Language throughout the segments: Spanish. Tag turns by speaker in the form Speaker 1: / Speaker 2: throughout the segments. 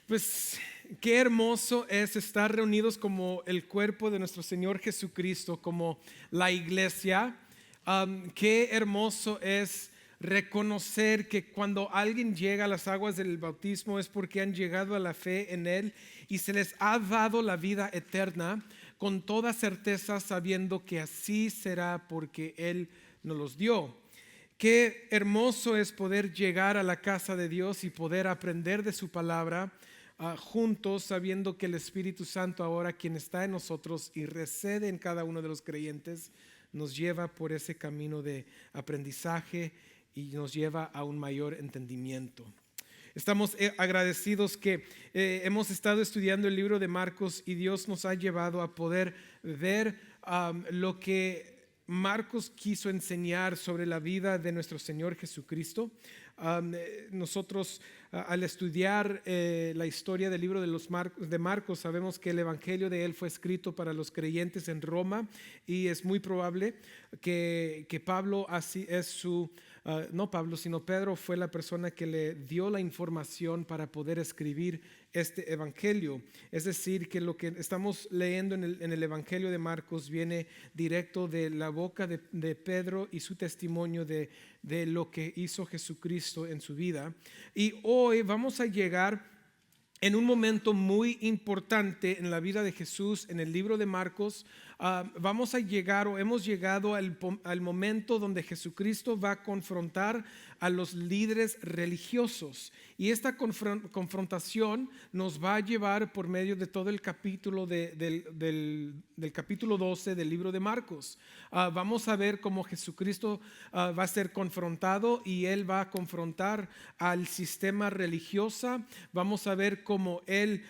Speaker 1: Pues qué hermoso es estar reunidos como el cuerpo de nuestro Señor Jesucristo, como la iglesia. Qué hermoso es reconocer que cuando alguien llega a las aguas del bautismo es porque han llegado a la fe en Él y se les ha dado la vida eterna con toda certeza, sabiendo que así será porque Él nos los dio. Qué hermoso es poder llegar a la casa de Dios y poder aprender de su palabra juntos, sabiendo que el Espíritu Santo ahora, quien está en nosotros y reside en cada uno de los creyentes, nos lleva por ese camino de aprendizaje y nos lleva a un mayor entendimiento. Estamos agradecidos que hemos estado estudiando el libro de Marcos y Dios nos ha llevado a poder ver lo que Marcos quiso enseñar sobre la vida de nuestro Señor Jesucristo. Nosotros al estudiar la historia del libro de Marcos sabemos que el evangelio de él fue escrito para los creyentes en Roma y es muy probable que Pablo así es su no Pablo, sino Pedro fue la persona que le dio la información para poder escribir este evangelio. Es decir, que lo que estamos leyendo en el evangelio de Marcos viene directo de la boca de Pedro y su testimonio de lo que hizo Jesucristo en su vida. Y hoy vamos a llegar en un momento muy importante en la vida de Jesús en el libro de Marcos. Vamos a llegar o hemos llegado al momento donde Jesucristo va a confrontar a los líderes religiosos y esta confrontación nos va a llevar por medio de todo el capítulo del capítulo 12 del libro de Marcos. Vamos a ver cómo Jesucristo va a ser confrontado y él va a confrontar al sistema religioso. Vamos a ver cómo él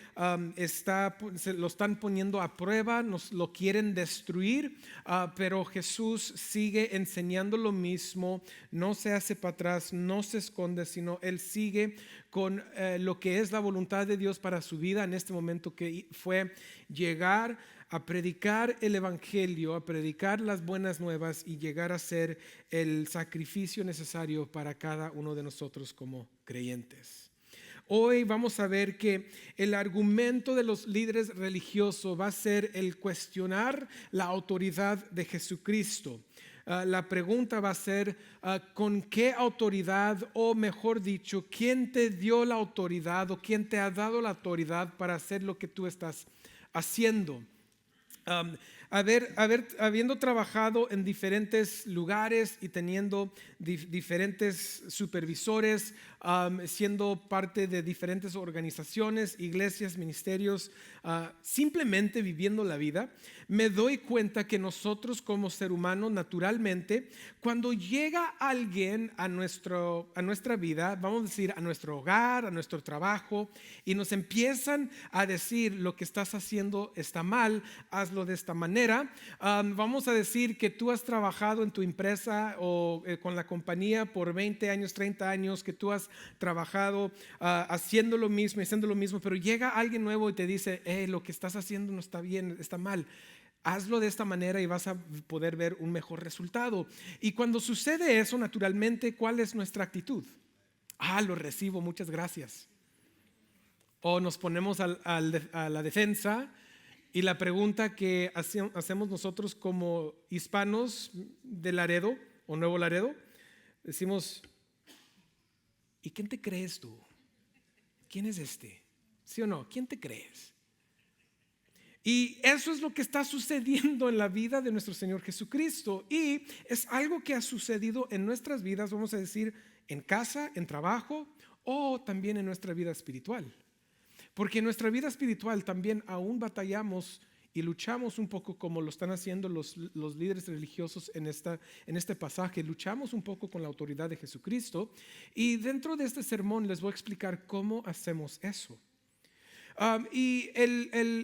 Speaker 1: se lo están poniendo a prueba, nos lo quieren destruir, pero Jesús sigue enseñando lo mismo, no se hace para atrás, no se esconde, sino él sigue con lo que es la voluntad de Dios para su vida en este momento, que fue llegar a predicar el evangelio, a predicar las buenas nuevas y llegar a ser el sacrificio necesario para cada uno de nosotros como creyentes. Hoy vamos a ver que el argumento de los líderes religiosos va a ser el cuestionar la autoridad de Jesucristo. La pregunta va a ser ¿con qué autoridad, o mejor dicho, quién te dio la autoridad o quién te ha dado la autoridad para hacer lo que tú estás haciendo? Habiendo trabajado en diferentes lugares y teniendo diferentes supervisores, siendo parte de diferentes organizaciones, iglesias, ministerios, simplemente viviendo la vida, me doy cuenta que nosotros como ser humano naturalmente, cuando llega alguien a nuestra vida, vamos a decir a nuestro hogar, a nuestro trabajo, y nos empiezan a decir lo que estás haciendo está mal, hazlo de esta manera. Vamos a decir que tú has trabajado en tu empresa o con la compañía por 20 años, 30 años, que tú has trabajado haciendo lo mismo, pero llega alguien nuevo y te dice, lo que estás haciendo no está bien, está mal. Hazlo de esta manera y vas a poder ver un mejor resultado. Y cuando sucede eso, naturalmente, ¿cuál es nuestra actitud? Lo recibo, muchas gracias. O nos ponemos a la defensa. Y la pregunta que hacemos nosotros como hispanos de Laredo o Nuevo Laredo, decimos, ¿y quién te crees tú? ¿Quién es este? ¿Sí o no? ¿Quién te crees? Y eso es lo que está sucediendo en la vida de nuestro Señor Jesucristo. Y es algo que ha sucedido en nuestras vidas, vamos a decir, en casa, en trabajo o también en nuestra vida espiritual. Porque en nuestra vida espiritual también aún batallamos y luchamos un poco como lo están haciendo los líderes religiosos en este pasaje. Luchamos un poco con la autoridad de Jesucristo. Y dentro de este sermón les voy a explicar cómo hacemos eso. Y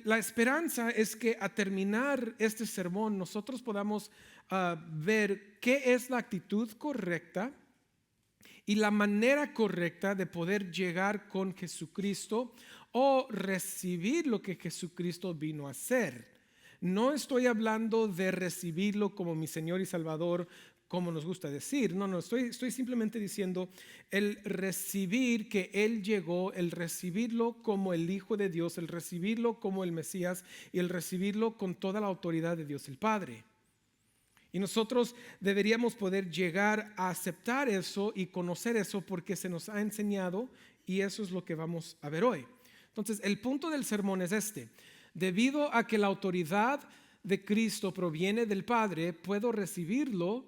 Speaker 1: la esperanza es que a terminar este sermón nosotros podamos ver qué es la actitud correcta y la manera correcta de poder llegar con Jesucristo o recibir lo que Jesucristo vino a hacer. No estoy hablando de recibirlo como mi Señor y Salvador como nos gusta decir. No, estoy simplemente diciendo el recibir que Él llegó, el recibirlo como el Hijo de Dios, el recibirlo como el Mesías y el recibirlo con toda la autoridad de Dios el Padre. Y nosotros deberíamos poder llegar a aceptar eso y conocer eso porque se nos ha enseñado, y eso es lo que vamos a ver hoy. Entonces, el punto del sermón es este: debido a que la autoridad de Cristo proviene del Padre, puedo recibirlo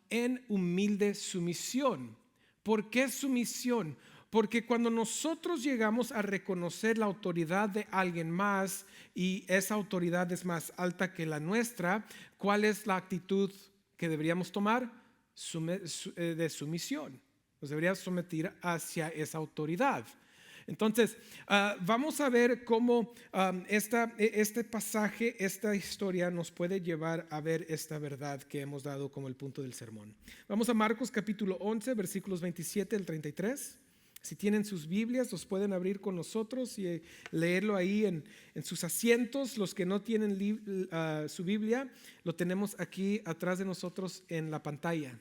Speaker 1: en humilde sumisión. ¿Por qué sumisión? Porque cuando nosotros llegamos a reconocer la autoridad de alguien más y esa autoridad es más alta que la nuestra, ¿cuál es la actitud que deberíamos tomar? De sumisión. Nos deberíamos someter hacia esa autoridad. Entonces, vamos a ver cómo este pasaje, esta historia nos puede llevar a ver esta verdad que hemos dado como el punto del sermón. Vamos a Marcos capítulo 11, versículos 27 al 33. Si tienen sus Biblias, los pueden abrir con nosotros y leerlo ahí en sus asientos. Los que no tienen su Biblia, lo tenemos aquí atrás de nosotros en la pantalla.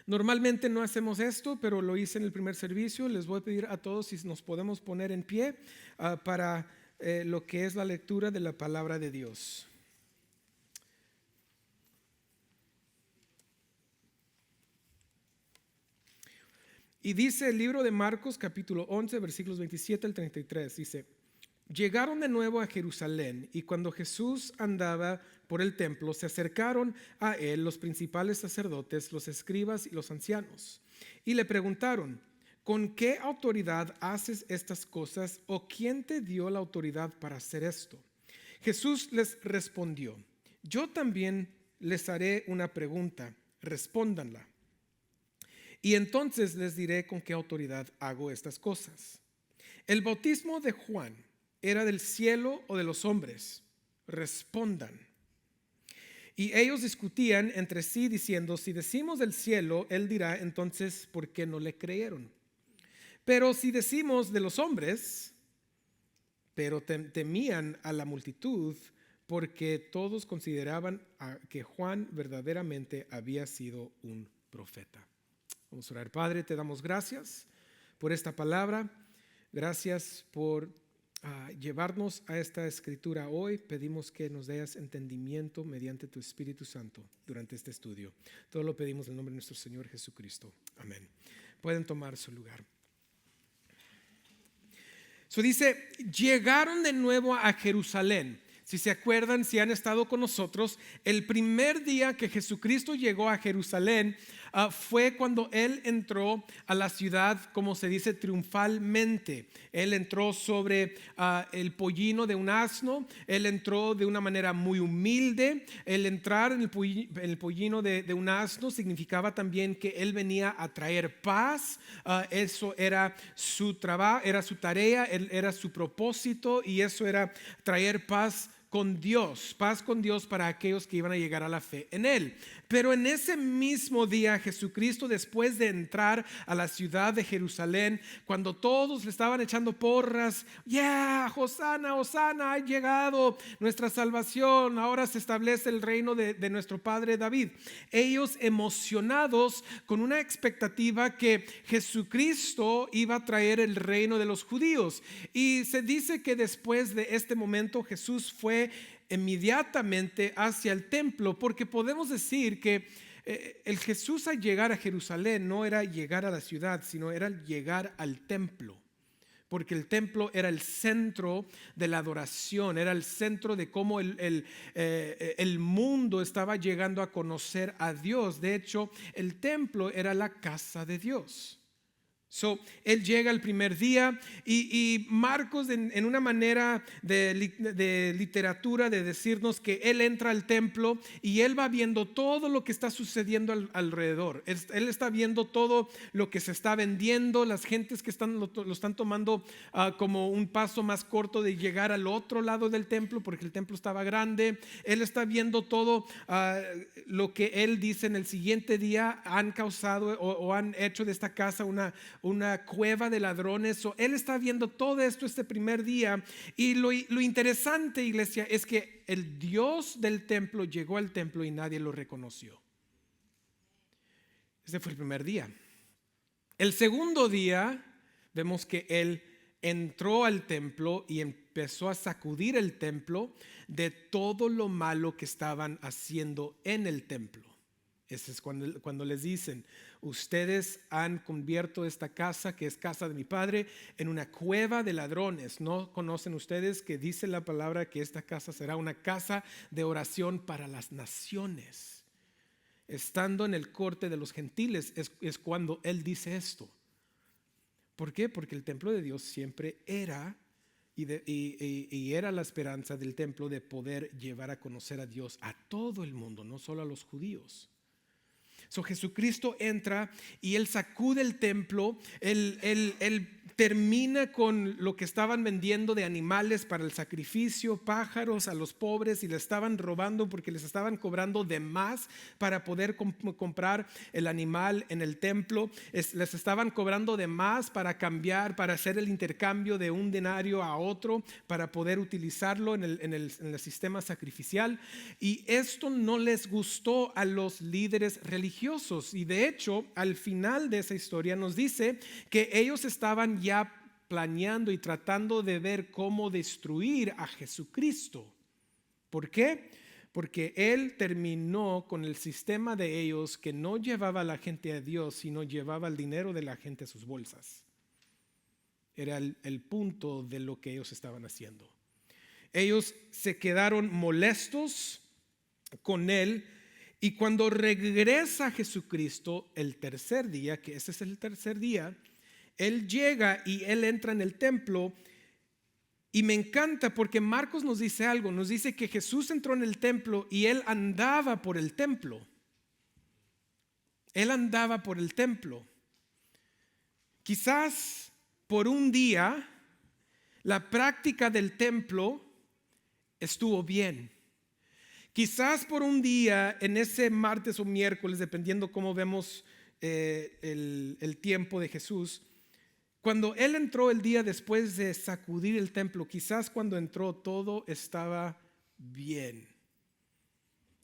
Speaker 1: Normalmente no hacemos esto, pero lo hice en el primer servicio. Les voy a pedir a todos si nos podemos poner en pie para lo que es la lectura de la palabra de Dios. Y dice el libro de Marcos capítulo 11 versículos 27 al 33, dice: llegaron de nuevo a Jerusalén, y cuando Jesús andaba por el templo, se acercaron a él los principales sacerdotes, los escribas y los ancianos, y le preguntaron: ¿con qué autoridad haces estas cosas? ¿O quién te dio la autoridad para hacer esto? Jesús les respondió: yo también les haré una pregunta, respóndanla, y entonces les diré con qué autoridad hago estas cosas. ¿El bautismo de Juan era del cielo o de los hombres? Respondan. Y ellos discutían entre sí diciendo: si decimos del cielo, él dirá, entonces ¿por qué no le creyeron? Pero si decimos de los hombres, pero temían a la multitud, porque todos consideraban que Juan verdaderamente había sido un profeta. Vamos a orar. Padre, te damos gracias por esta palabra. Gracias por llevarnos a esta escritura hoy. Pedimos que nos des entendimiento mediante tu Espíritu Santo durante este estudio. Todo lo pedimos en el nombre de nuestro Señor Jesucristo. Amén. Pueden tomar su lugar. Dice: llegaron de nuevo a Jerusalén. Si se acuerdan, si han estado con nosotros, el primer día que Jesucristo llegó a Jerusalén fue cuando Él entró a la ciudad, como se dice, triunfalmente. Él entró sobre el pollino de un asno. Él entró de una manera muy humilde. El entrar en el pollino de un asno significaba también que Él venía a traer paz. Eso era su trabajo, era su tarea, era su propósito, y eso era traer paz con Dios, paz con Dios para aquellos que iban a llegar a la fe en Él. Pero en ese mismo día, Jesucristo, después de entrar a la ciudad de Jerusalén, cuando todos le estaban echando porras: Hosana, Hosana, ha llegado nuestra salvación, ahora se establece el reino de nuestro padre David. Ellos emocionados con una expectativa que Jesucristo iba a traer el reino de los judíos. Y se dice que después de este momento Jesús fue inmediatamente hacia el templo, porque podemos decir que el Jesús al llegar a Jerusalén no era llegar a la ciudad, sino era llegar al templo, porque el templo era el centro de la adoración, era el centro de cómo el mundo estaba llegando a conocer a Dios. De hecho, el templo era la casa de Dios. Él llega el primer día y Marcos en una manera de literatura de decirnos que él entra al templo y él va viendo todo lo que está sucediendo alrededor. Él está viendo todo lo que se está vendiendo, las gentes que lo están tomando como un paso más corto de llegar al otro lado del templo, porque el templo estaba grande. Él está viendo todo lo que él dice en el siguiente día han causado o han hecho de esta casa una cueva de ladrones. Él está viendo todo esto este primer día. Y lo interesante, iglesia, es que el Dios del templo llegó al templo y nadie lo reconoció. Ese fue el primer día. El segundo día vemos que él entró al templo y empezó a sacudir el templo de todo lo malo que estaban haciendo en el templo. Ese es cuando les dicen: ustedes han convierto esta casa, que es casa de mi padre, en una cueva de ladrones. ¿No conocen ustedes que dice la palabra que esta casa será una casa de oración para las naciones? Estando en el corte de los gentiles es cuando él dice esto. ¿Por qué? Porque el templo de Dios siempre era y era la esperanza del templo de poder llevar a conocer a Dios a todo el mundo, no solo a los judíos. Jesucristo entra y él sacude el templo. Él termina con lo que estaban vendiendo de animales para el sacrificio, pájaros a los pobres, y le estaban robando porque les estaban cobrando de más para poder comprar el animal en el templo. Les estaban cobrando de más para cambiar, para hacer el intercambio de un denario a otro, para poder utilizarlo en el sistema sacrificial. Y esto no les gustó a los líderes religiosos, y de hecho al final de esa historia nos dice que ellos estaban ya planeando y tratando de ver cómo destruir a Jesucristo. ¿Por qué? Porque él terminó con el sistema de ellos, que no llevaba a la gente a Dios, sino llevaba el dinero de la gente a sus bolsas. Era el punto de lo que ellos estaban haciendo. Ellos se quedaron molestos con él, y cuando regresa Jesucristo el tercer día, que ese es el tercer día, él llega y él entra en el templo. Y me encanta porque Marcos nos dice algo. Nos dice que Jesús entró en el templo y él andaba por el templo. Él andaba por el templo. Quizás por un día la práctica del templo estuvo bien. Quizás por un día, en ese martes o miércoles, dependiendo cómo vemos el tiempo de Jesús, cuando él entró el día después de sacudir el templo, quizás cuando entró todo estaba bien.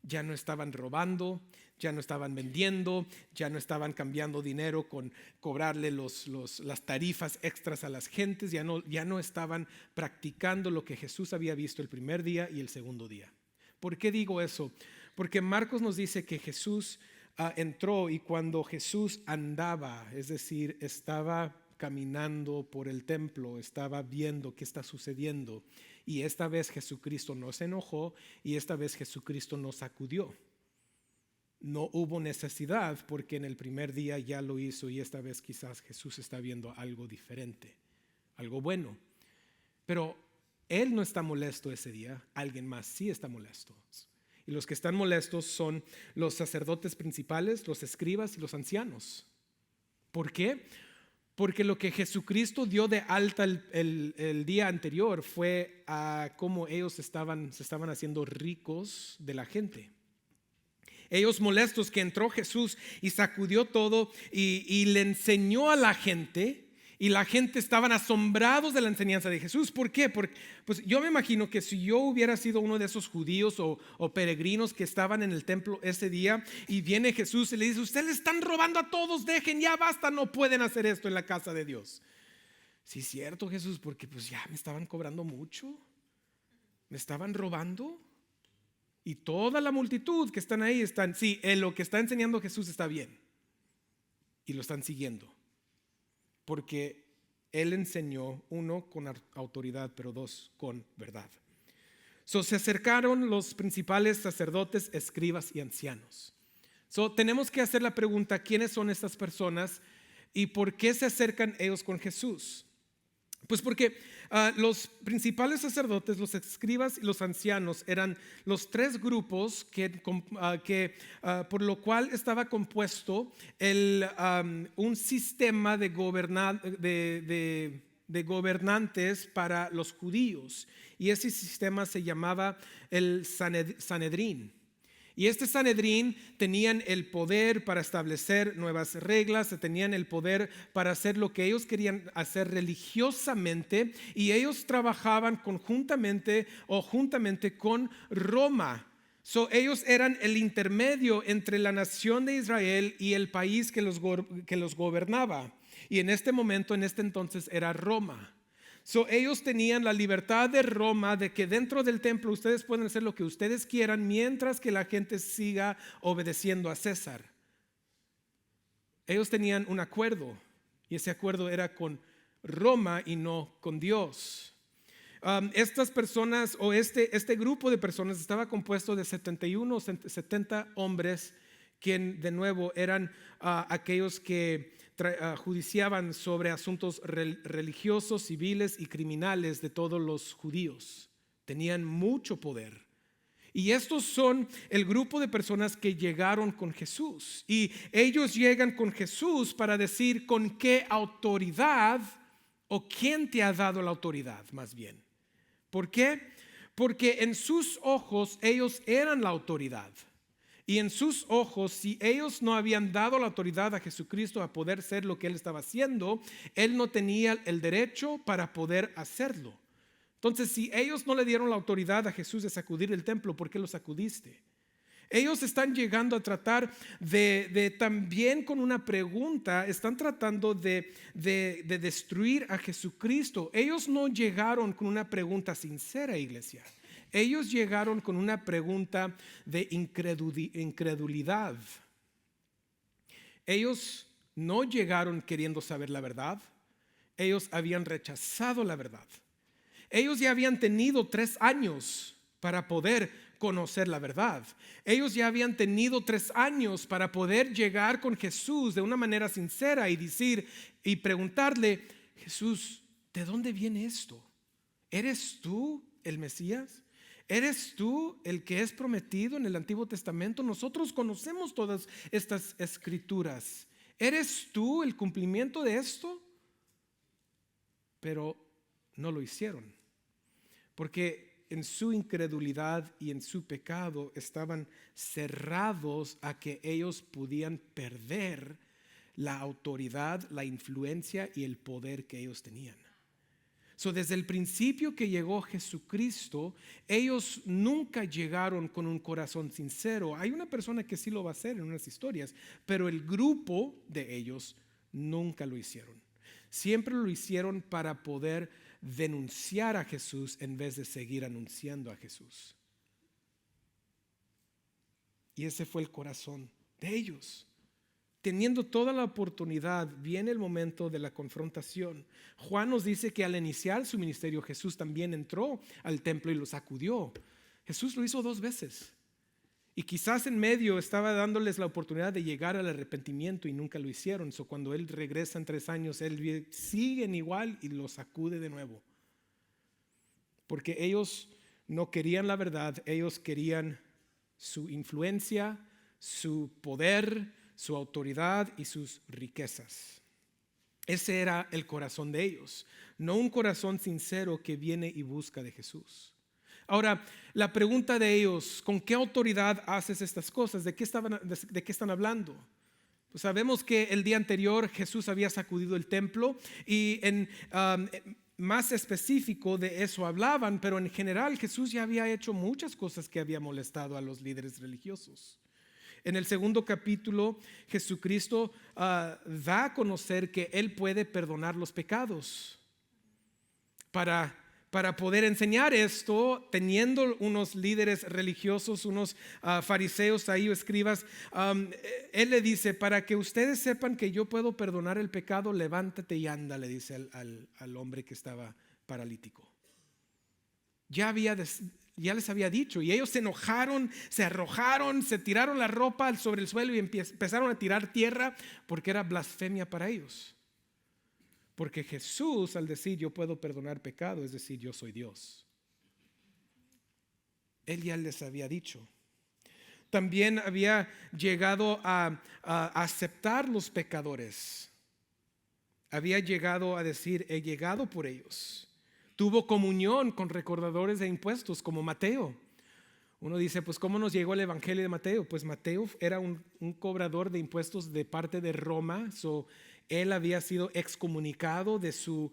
Speaker 1: Ya no estaban robando, ya no estaban vendiendo, ya no estaban cambiando dinero con cobrarle las tarifas extras a las gentes, ya no estaban practicando lo que Jesús había visto el primer día y el segundo día. ¿Por qué digo eso? Porque Marcos nos dice que Jesús entró, y cuando Jesús andaba, es decir, estaba caminando por el templo, estaba viendo qué está sucediendo, y esta vez Jesucristo no se enojó, y esta vez Jesucristo no sacudió. No hubo necesidad, porque en el primer día ya lo hizo, y esta vez quizás Jesús está viendo algo diferente, algo bueno. Pero él no está molesto ese día, alguien más sí está molesto. Y los que están molestos son los sacerdotes principales, los escribas y los ancianos. ¿Por qué? Porque lo que Jesucristo dio de alta el día anterior fue a cómo ellos se estaban haciendo ricos de la gente. Ellos molestos que entró Jesús y sacudió todo y le enseñó a la gente. Y la gente estaban asombrados de la enseñanza de Jesús. ¿Por qué? Porque pues yo me imagino que si yo hubiera sido uno de esos judíos o peregrinos que estaban en el templo ese día, y viene Jesús y le dice: ustedes le están robando a todos, dejen, ya basta, no pueden hacer esto en la casa de Dios. Sí, es cierto, Jesús, porque pues ya me estaban cobrando mucho, me estaban robando. Y toda la multitud que están ahí están, sí, lo que está enseñando Jesús está bien, y lo están siguiendo. Porque él enseñó, uno, con autoridad, pero dos, con verdad. Se acercaron los principales sacerdotes, escribas y ancianos. Tenemos que hacer la pregunta: ¿quiénes son estas personas y por qué se acercan ellos con Jesús? Pues porque los principales sacerdotes, los escribas y los ancianos eran los tres grupos por lo cual estaba compuesto un sistema de gobernantes para los judíos, y ese sistema se llamaba el Sanedrín. Y este Sanedrín tenían el poder para establecer nuevas reglas, tenían el poder para hacer lo que ellos querían hacer religiosamente, y ellos trabajaban conjuntamente o juntamente con Roma. So, ellos eran el intermedio entre la nación de Israel y el país que los gobernaba. Y en este momento, en este entonces, era Roma. So, ellos tenían la libertad de Roma de que dentro del templo ustedes pueden hacer lo que ustedes quieran mientras que la gente siga obedeciendo a César. Ellos tenían un acuerdo y ese acuerdo era con Roma y no con Dios. Estas personas o este grupo de personas estaba compuesto de 71 o 70 hombres, quien de nuevo eran aquellos que judiciaban sobre asuntos religiosos, civiles y criminales de todos los judíos. Tenían mucho poder. Y estos son el grupo de personas que llegaron con Jesús. Y ellos llegan con Jesús para decir con qué autoridad o quién te ha dado la autoridad, más bien. ¿Por qué? Porque en sus ojos ellos eran la autoridad. Y en sus ojos, si ellos no habían dado la autoridad a Jesucristo a poder ser lo que Él estaba haciendo, Él no tenía el derecho para poder hacerlo. Entonces, si ellos no le dieron la autoridad a Jesús de sacudir el templo, ¿por qué lo sacudiste? Ellos están llegando a tratar de también con una pregunta, están tratando de destruir a Jesucristo. Ellos no llegaron con una pregunta sincera, iglesia. Ellos llegaron con una pregunta de incredulidad. Ellos no llegaron queriendo saber la verdad. Ellos habían rechazado la verdad. Ellos ya habían tenido 3 años para poder conocer la verdad. Ellos ya habían tenido 3 años para poder llegar con Jesús de una manera sincera y decir y preguntarle: Jesús, ¿de dónde viene esto? ¿Eres tú el Mesías? ¿Eres tú el que es prometido en el Antiguo Testamento? Nosotros conocemos todas estas escrituras. ¿Eres tú el cumplimiento de esto? Pero no lo hicieron, porque en su incredulidad y en su pecado estaban cerrados a que ellos podían perder la autoridad, la influencia y el poder que ellos tenían. So, desde el principio que llegó Jesucristo, ellos nunca llegaron con un corazón sincero. Hay una persona que sí lo va a hacer en unas historias, pero el grupo de ellos nunca lo hicieron. Siempre lo hicieron para poder denunciar a Jesús en vez de seguir anunciando a Jesús. Y ese fue el corazón de ellos. Teniendo toda la oportunidad, viene el momento de la confrontación. Juan nos dice que al iniciar su ministerio, Jesús también entró al templo y lo sacudió. Jesús lo hizo 2 veces. Y quizás en medio estaba dándoles la oportunidad de llegar al arrepentimiento y nunca lo hicieron. So, cuando Él regresa en 3 años, Él sigue igual y lo sacude de nuevo. Porque ellos no querían la verdad, ellos querían su influencia, su poder, su autoridad y sus riquezas. Ese era el corazón de ellos, no un corazón sincero que viene y busca de Jesús. Ahora, la pregunta de ellos: ¿con qué autoridad haces estas cosas? ¿De qué están hablando? Pues sabemos que el día anterior Jesús había sacudido el templo y más específico de eso hablaban, pero en general Jesús ya había hecho muchas cosas que había molestado a los líderes religiosos. En el 2º capítulo, Jesucristo da a conocer que Él puede perdonar los pecados. Para poder enseñar esto, teniendo unos líderes religiosos, unos fariseos ahí o escribas, Él le dice: para que ustedes sepan que yo puedo perdonar el pecado, levántate y anda, le dice al hombre que estaba paralítico. Ya les había dicho, y ellos se enojaron, se arrojaron, se tiraron la ropa sobre el suelo y empezaron a tirar tierra, porque era blasfemia para ellos. Porque Jesús, al decir yo puedo perdonar pecado, es decir, yo soy Dios. Él ya les había dicho. También había llegado a aceptar los pecadores. Había llegado a decir: he llegado por ellos. Tuvo comunión con recaudadores de impuestos como Mateo. Uno dice: pues ¿cómo nos llegó el evangelio de Mateo? Pues Mateo era un cobrador de impuestos de parte de Roma. Él había sido excomunicado de su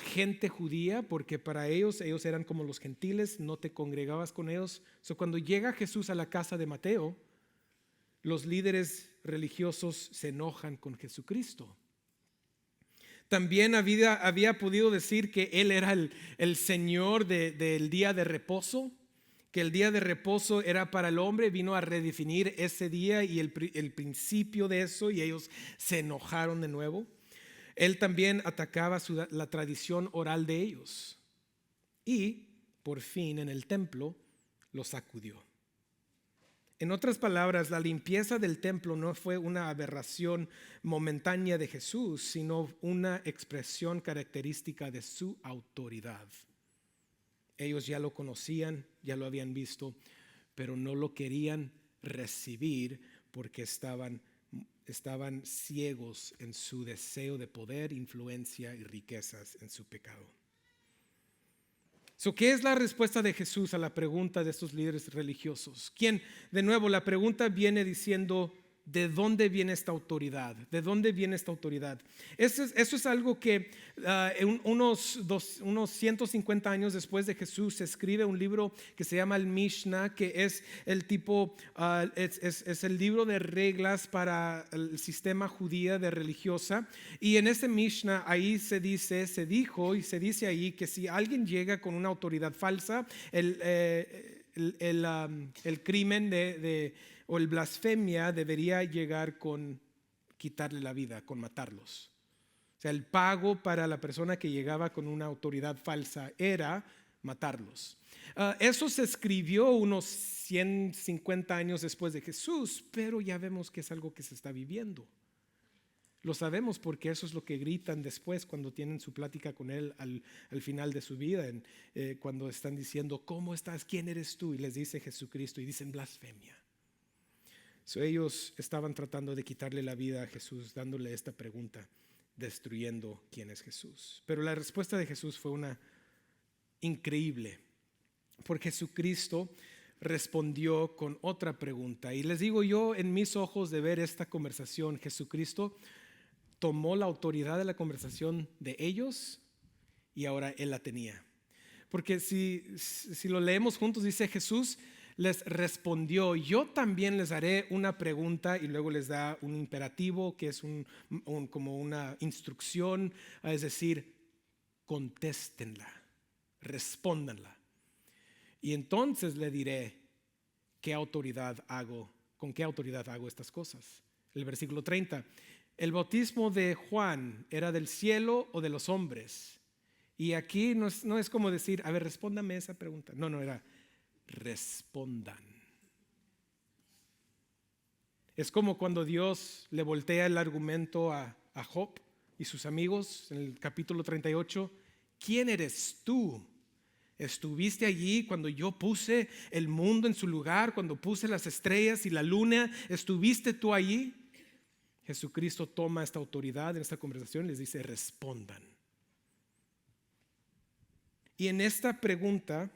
Speaker 1: gente judía, porque para ellos eran como los gentiles, no te congregabas con ellos. Cuando llega Jesús a la casa de Mateo, los líderes religiosos se enojan con Jesucristo. También había podido decir que Él era el Señor del día de reposo, que el día de reposo era para el hombre, vino a redefinir ese día y el principio de eso, y ellos se enojaron de nuevo. Él también atacaba la tradición oral de ellos y por fin en el templo los sacudió. En otras palabras, la limpieza del templo no fue una aberración momentánea de Jesús, sino una expresión característica de su autoridad. Ellos ya lo conocían, ya lo habían visto, pero no lo querían recibir porque estaban ciegos en su deseo de poder, influencia y riquezas en su pecado. ¿Qué es la respuesta de Jesús a la pregunta de estos líderes religiosos? De nuevo, la pregunta viene diciendo, ¿de dónde viene esta autoridad? ¿De dónde viene esta autoridad? Eso es algo que unos 150 años después de Jesús se escribe un libro que se llama el Mishnah, que es es el libro de reglas para el sistema judía de religiosa. Y en ese Mishnah ahí se dijo y se dice ahí que si alguien llega con una autoridad falsa, el crimen o el blasfemia debería llegar con quitarle la vida, con matarlos. O sea, el pago para la persona que llegaba con una autoridad falsa era matarlos. Eso se escribió unos 150 años después de Jesús, pero ya vemos que es algo que se está viviendo. Lo sabemos porque eso es lo que gritan después cuando tienen su plática con Él al final de su vida, cuando están diciendo, ¿cómo estás? ¿Quién eres tú? Y les dice Jesucristo y dicen blasfemia. Ellos estaban tratando de quitarle la vida a Jesús, dándole esta pregunta, destruyendo quién es Jesús. Pero la respuesta de Jesús fue una increíble, porque Jesucristo respondió con otra pregunta. Y les digo yo, en mis ojos de ver esta conversación, Jesucristo tomó la autoridad de la conversación de ellos y ahora Él la tenía. Porque si lo leemos juntos, dice Jesús les respondió, yo también les haré una pregunta, y luego les da un imperativo que es como una instrucción, es decir, contéstenla, respóndanla. Y entonces le diré con qué autoridad hago estas cosas. El versículo 30, el bautismo de Juan era del cielo o de los hombres. Y aquí no es como decir, a ver, respóndame esa pregunta. No, era respondan. Es como cuando Dios le voltea el argumento a Job y sus amigos en el capítulo 38. ¿Quién eres tú? ¿Estuviste allí cuando yo puse el mundo en su lugar, cuando puse las estrellas y la luna? ¿Estuviste tú allí? Jesucristo toma esta autoridad en esta conversación y les dice, respondan. Y en esta pregunta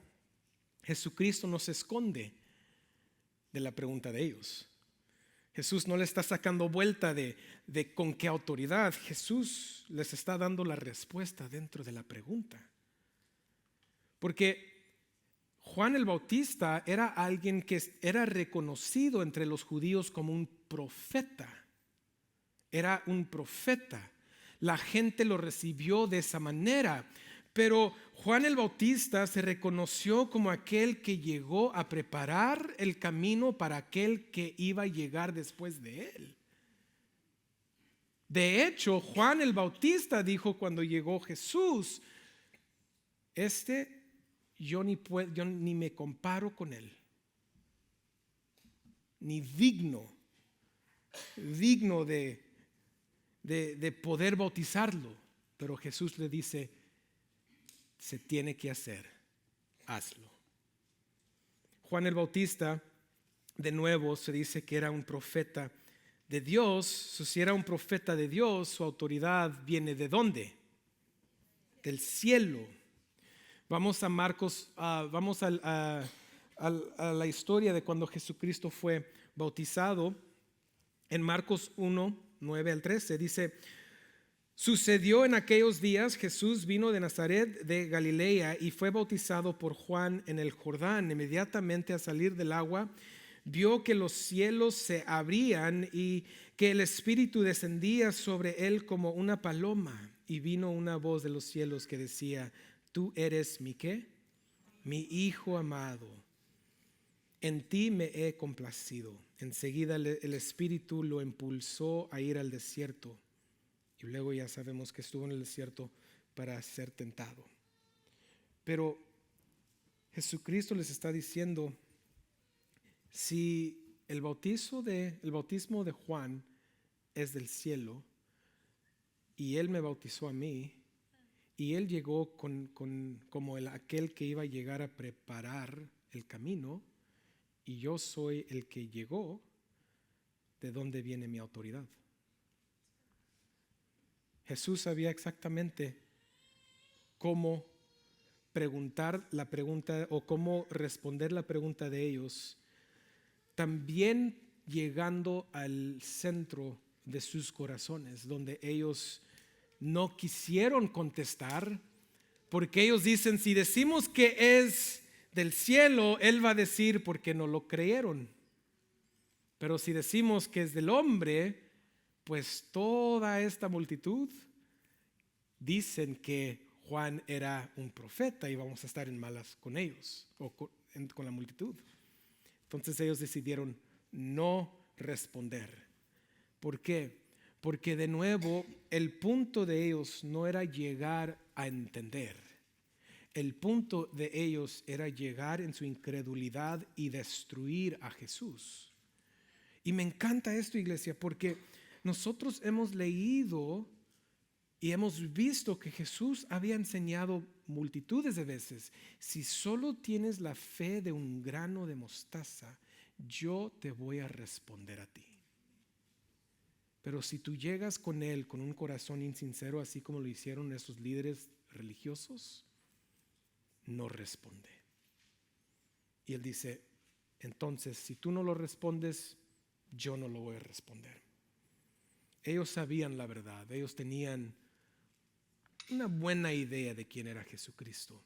Speaker 1: Jesucristo no se esconde de la pregunta de ellos. Jesús no le está sacando vuelta de con qué autoridad. Jesús les está dando la respuesta dentro de la pregunta. Porque Juan el Bautista era alguien que era reconocido entre los judíos como un profeta. Era un profeta. La gente lo recibió de esa manera. Pero Juan el Bautista se reconoció como aquel que llegó a preparar el camino para aquel que iba a llegar después de él. De hecho, Juan el Bautista dijo cuando llegó Jesús, yo ni me comparo con él, ni digno de poder bautizarlo. Pero Jesús le dice, se tiene que hacer, hazlo. Juan el Bautista, de nuevo, se dice que era un profeta de Dios. Si era un profeta de Dios, su autoridad viene ¿de dónde? Del cielo. Vamos a Marcos, vamos a la historia de cuando Jesucristo fue bautizado. En Marcos 1, 9 al 13, dice: sucedió en aquellos días, Jesús vino de Nazaret de Galilea y fue bautizado por Juan en el Jordán. Inmediatamente al salir del agua, vio que los cielos se abrían y que el Espíritu descendía sobre él como una paloma. Y vino una voz de los cielos que decía: tú eres mi ¿qué? Mi Hijo amado. En ti me he complacido. Enseguida el Espíritu lo impulsó a ir al desierto. Y luego ya sabemos que estuvo en el desierto para ser tentado. Pero Jesucristo les está diciendo: si el bautismo de Juan es del cielo, y él me bautizó a mí, y él llegó como aquel que iba a llegar a preparar el camino, y yo soy el que llegó, ¿de dónde viene mi autoridad? Jesús sabía exactamente cómo preguntar la pregunta o cómo responder la pregunta de ellos, también llegando al centro de sus corazones, donde ellos no quisieron contestar, porque ellos dicen: si decimos que es del cielo, él va a decir porque no lo creyeron. Pero si decimos que es del hombre, pues toda esta multitud dicen que Juan era un profeta y vamos a estar en malas con ellos o con la multitud. Entonces ellos decidieron no responder. ¿Por qué? Porque de nuevo el punto de ellos no era llegar a entender. El punto de ellos era llegar en su incredulidad y destruir a Jesús. Y me encanta esto, iglesia, porque nosotros hemos leído y hemos visto que Jesús había enseñado multitudes de veces: si solo tienes la fe de un grano de mostaza, yo te voy a responder a ti. Pero si tú llegas con él con un corazón insincero, así como lo hicieron esos líderes religiosos, no responde. Y él dice: entonces, si tú no lo respondes, yo no lo voy a responder. Ellos sabían la verdad, ellos tenían una buena idea de quién era Jesucristo,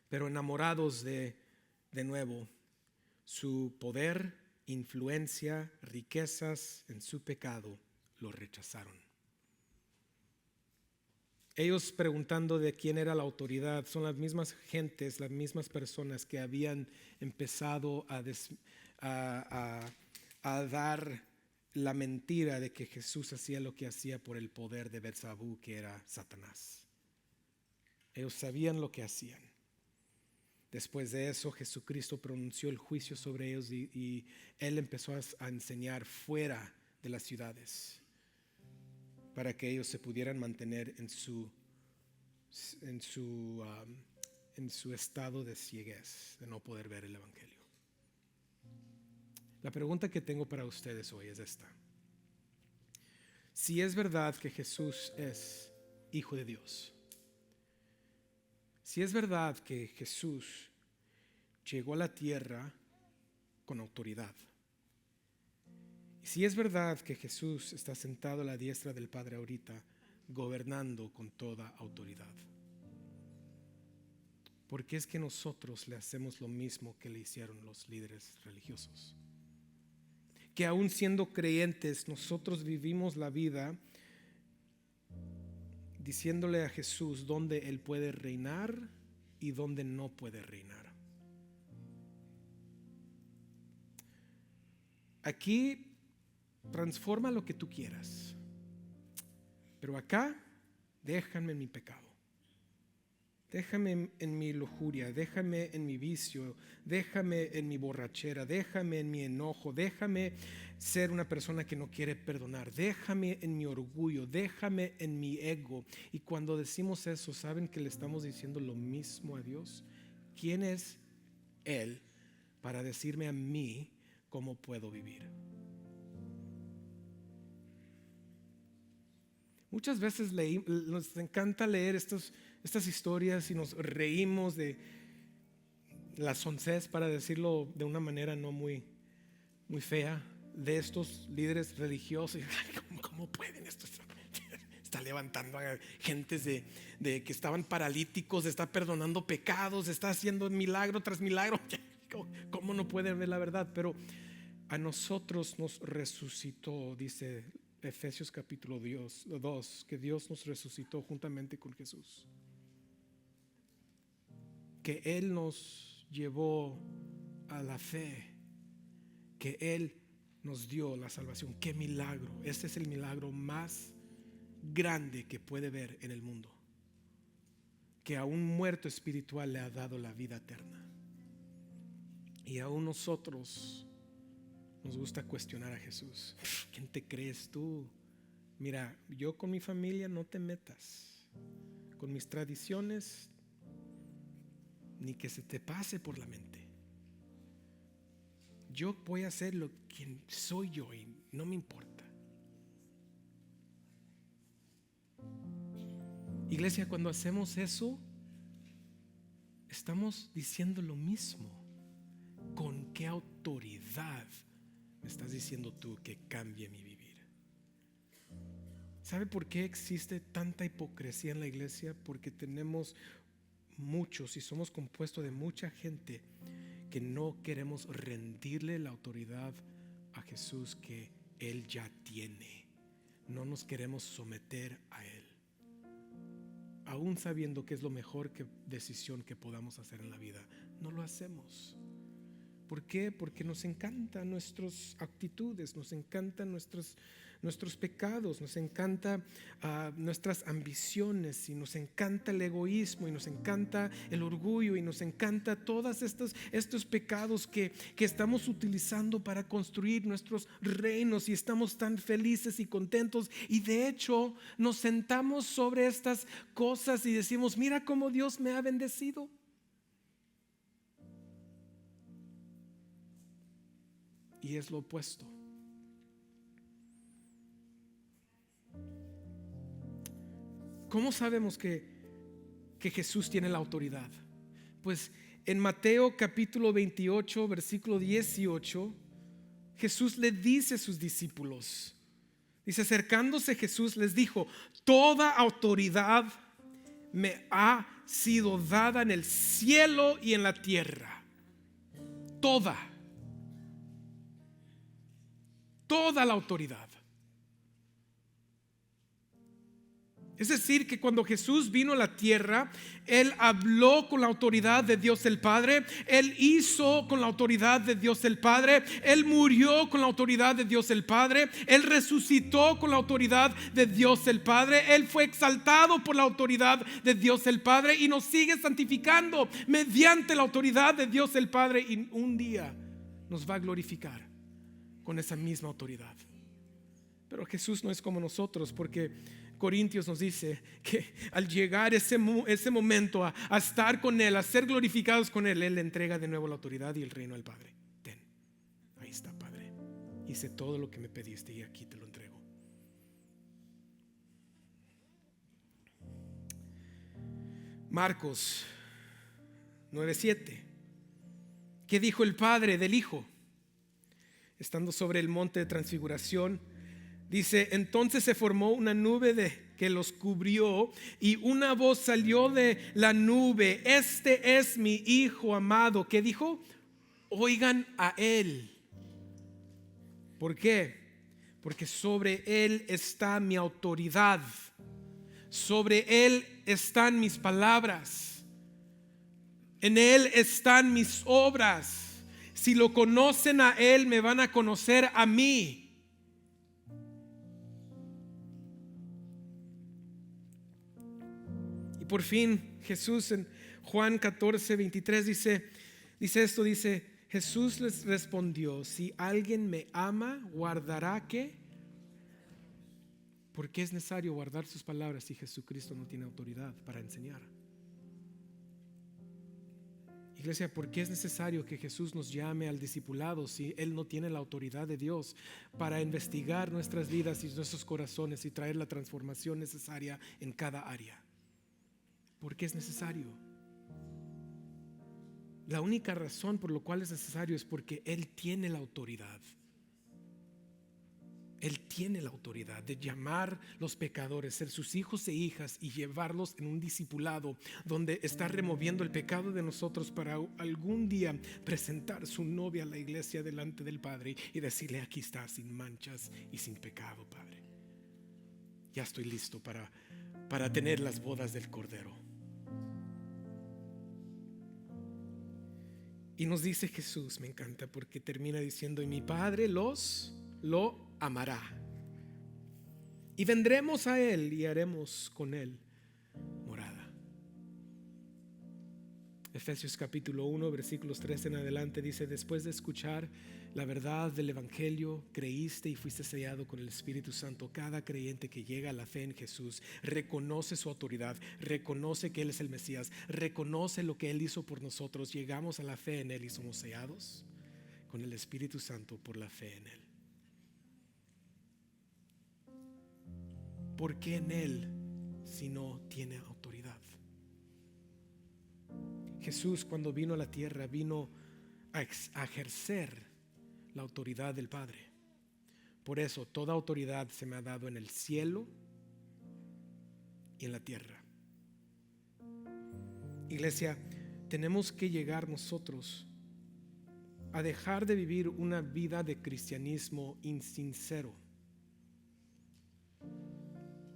Speaker 1: pero enamorados de nuevo, su poder, influencia, riquezas en su pecado, lo rechazaron. Ellos, preguntando de quién era la autoridad, son las mismas gentes, las mismas personas que habían empezado a dar la mentira de que Jesús hacía lo que hacía por el poder de Beelzebú, que era Satanás. Ellos sabían lo que hacían. Después de eso, Jesucristo pronunció el juicio sobre ellos y él empezó a enseñar fuera de las ciudades para que ellos se pudieran mantener en su estado de cieguez, de no poder ver el evangelio. La pregunta que tengo para ustedes hoy es esta: si es verdad que Jesús es Hijo de Dios, si es verdad que Jesús llegó a la tierra con autoridad, y si es verdad que Jesús está sentado a la diestra del Padre ahorita, gobernando con toda autoridad, ¿por qué es que nosotros le hacemos lo mismo que le hicieron los líderes religiosos? Que aún siendo creyentes, nosotros vivimos la vida diciéndole a Jesús dónde Él puede reinar y dónde no puede reinar. Aquí transforma lo que tú quieras, pero acá déjame en mi pecado, déjame en mi lujuria, déjame en mi vicio, déjame en mi borrachera, déjame en mi enojo, déjame ser una persona que no quiere perdonar, déjame en mi orgullo, déjame en mi ego. Y cuando decimos eso, ¿saben que le estamos diciendo lo mismo a Dios? ¿Quién es Él para decirme a mí cómo puedo vivir? Muchas veces nos encanta leer estas historias y nos reímos de las onces, para decirlo de una manera no muy fea. de estos líderes religiosos. ¿Cómo pueden esto? Está levantando a gentes de que estaban paralíticos, está perdonando pecados, está haciendo milagro tras milagro. ¿Cómo no pueden ver la verdad? Pero a nosotros nos resucitó, dice Efesios capítulo 2, que Dios nos resucitó juntamente con Jesús, que Él nos llevó a la fe, que Él nos dio la salvación. ¡Qué milagro! Este es el milagro más grande que puede ver en el mundo, que a un muerto espiritual le ha dado la vida eterna. Y aún nosotros nos gusta cuestionar a Jesús. ¿Quién te crees tú? Mira, yo con mi familia no te metas, con mis tradiciones ni que se te pase por la mente. Yo voy a hacer lo que soy yo y no me importa. Iglesia, cuando hacemos eso, estamos diciendo lo mismo. ¿Con qué autoridad me estás diciendo tú que cambie mi vivir? ¿Sabe por qué existe tanta hipocresía en la iglesia? Porque tenemos muchos y somos compuestos de mucha gente que no queremos rendirle la autoridad a Jesús que Él ya tiene. No nos queremos someter a Él, aún sabiendo que es lo mejor decisión que podamos hacer en la vida. No lo hacemos. ¿Por qué? Porque nos encantan nuestras actitudes, nos encantan nuestros pecados, nos encanta nuestras ambiciones, y nos encanta el egoísmo, y nos encanta el orgullo, y nos encanta todos estos pecados que estamos utilizando para construir nuestros reinos, y estamos tan felices y contentos, y de hecho nos sentamos sobre estas cosas y decimos: mira cómo Dios me ha bendecido. Y es lo opuesto. ¿Cómo sabemos que Jesús tiene la autoridad? Pues en Mateo capítulo 28 versículo 18, Jesús le dice a sus discípulos, dice: acercándose Jesús les dijo: toda autoridad me ha sido dada en el cielo y en la tierra. Toda la autoridad. Es decir, que cuando Jesús vino a la tierra, Él habló con la autoridad de Dios el Padre, Él hizo con la autoridad de Dios el Padre, Él murió con la autoridad de Dios el Padre, Él resucitó con la autoridad de Dios el Padre, Él fue exaltado por la autoridad de Dios el Padre y nos sigue santificando mediante la autoridad de Dios el Padre, y un día nos va a glorificar con esa misma autoridad. Pero Jesús no es como nosotros, porque Corintios nos dice que al llegar ese momento a estar con Él, a ser glorificados con Él, Él le entrega de nuevo la autoridad y el reino al Padre. Ten, ahí está, Padre, hice todo lo que me pediste y aquí te lo entrego. Marcos 9:7. ¿Qué dijo el Padre del Hijo? Estando sobre el monte de transfiguración, dice: entonces se formó una nube que los cubrió, y una voz salió de la nube: este es mi Hijo amado. ¿Qué dijo? Oigan a Él. ¿Por qué? Porque sobre Él está mi autoridad, sobre Él están mis palabras, en Él están mis obras. Si lo conocen a Él, me van a conocer a mí. Y por fin Jesús en Juan 14:23 dice: Jesús les respondió: si alguien me ama, guardará ¿qué? ¿Por qué es necesario guardar sus palabras si Jesucristo no tiene autoridad para enseñar? Iglesia, ¿por qué es necesario que Jesús nos llame al discipulado si Él no tiene la autoridad de Dios para investigar nuestras vidas y nuestros corazones y traer la transformación necesaria en cada área? ¿Por qué es necesario? La única razón por la cual es necesario es porque Él tiene la autoridad. Él tiene la autoridad de llamar los pecadores, ser sus hijos e hijas y llevarlos en un discipulado donde está removiendo el pecado de nosotros para algún día presentar su novia a la iglesia delante del Padre y decirle: aquí está, sin manchas y sin pecado, Padre. Ya estoy listo para tener las bodas del Cordero. Y nos dice Jesús, me encanta porque termina diciendo: y mi Padre lo amará, y vendremos a Él y haremos con Él morada. Efesios capítulo 1 versículos 3 en adelante dice: después de escuchar la verdad del Evangelio, creíste y fuiste sellado con el Espíritu Santo. Cada creyente que llega a la fe en Jesús reconoce su autoridad, reconoce que Él es el Mesías, reconoce lo que Él hizo por nosotros. Llegamos a la fe en Él y somos sellados con el Espíritu Santo por la fe en Él. ¿Por qué en Él si no tiene autoridad? Jesús, cuando vino a la tierra, vino a ejercer la autoridad del Padre. Por eso toda autoridad se me ha dado en el cielo y en la tierra. Iglesia, tenemos que llegar nosotros a dejar de vivir una vida de cristianismo insincero,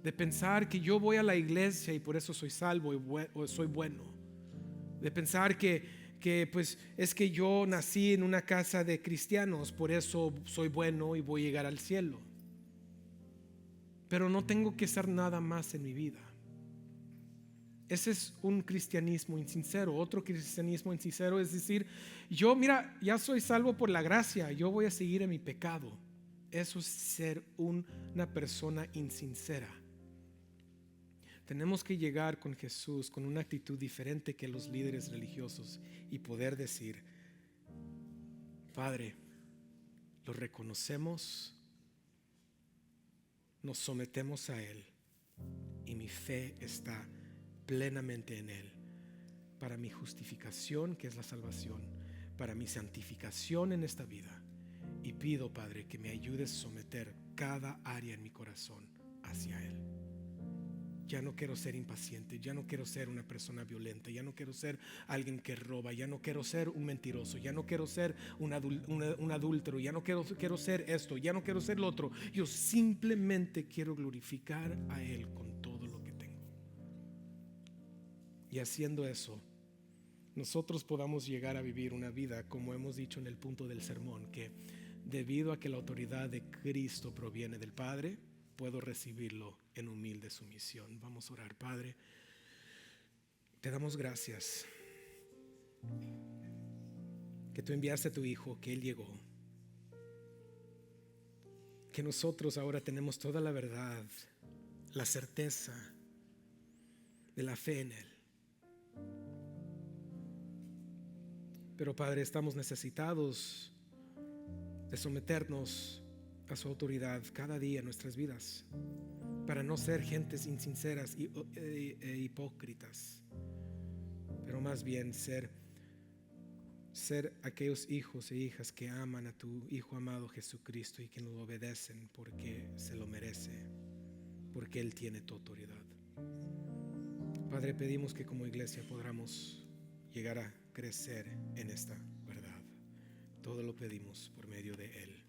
Speaker 1: de pensar que yo voy a la iglesia y por eso soy salvo o soy bueno, de pensar que pues es que yo nací en una casa de cristianos, por eso soy bueno y voy a llegar al cielo. Pero no tengo que ser nada más en mi vida. Ese es un cristianismo insincero. Otro cristianismo insincero es decir: yo, mira, ya soy salvo por la gracia, yo voy a seguir en mi pecado. Eso es ser una persona insincera. Tenemos que llegar con Jesús con una actitud diferente que los líderes religiosos y poder decir: Padre, lo reconocemos, nos sometemos a Él y mi fe está plenamente en Él, para mi justificación, que es la salvación, para mi santificación en esta vida. Y pido, Padre, que me ayudes a someter cada área en mi corazón hacia Él. Ya no quiero ser impaciente, ya no quiero ser una persona violenta, ya no quiero ser alguien que roba, ya no quiero ser un mentiroso, ya no quiero ser un adúltero, ya no quiero ser esto, ya no quiero ser lo otro. Yo simplemente quiero glorificar a Él con todo lo que tengo. Y haciendo eso, nosotros podamos llegar a vivir una vida, como hemos dicho en el punto del sermón, que debido a que la autoridad de Cristo proviene del Padre, puedo recibirlo en humilde sumisión. Vamos a orar. Padre, te damos gracias que tú enviaste a tu Hijo, que Él llegó, que nosotros ahora tenemos toda la verdad, la certeza de la fe en Él. Pero Padre, estamos necesitados de someternos a su autoridad cada día en nuestras vidas, para no ser gentes insinceras e hipócritas, pero más bien ser aquellos hijos e hijas que aman a tu Hijo amado Jesucristo y que lo obedecen porque se lo merece, porque Él tiene tu autoridad. Padre, pedimos que como iglesia podamos llegar a crecer en esta verdad. Todo lo pedimos por medio de Él.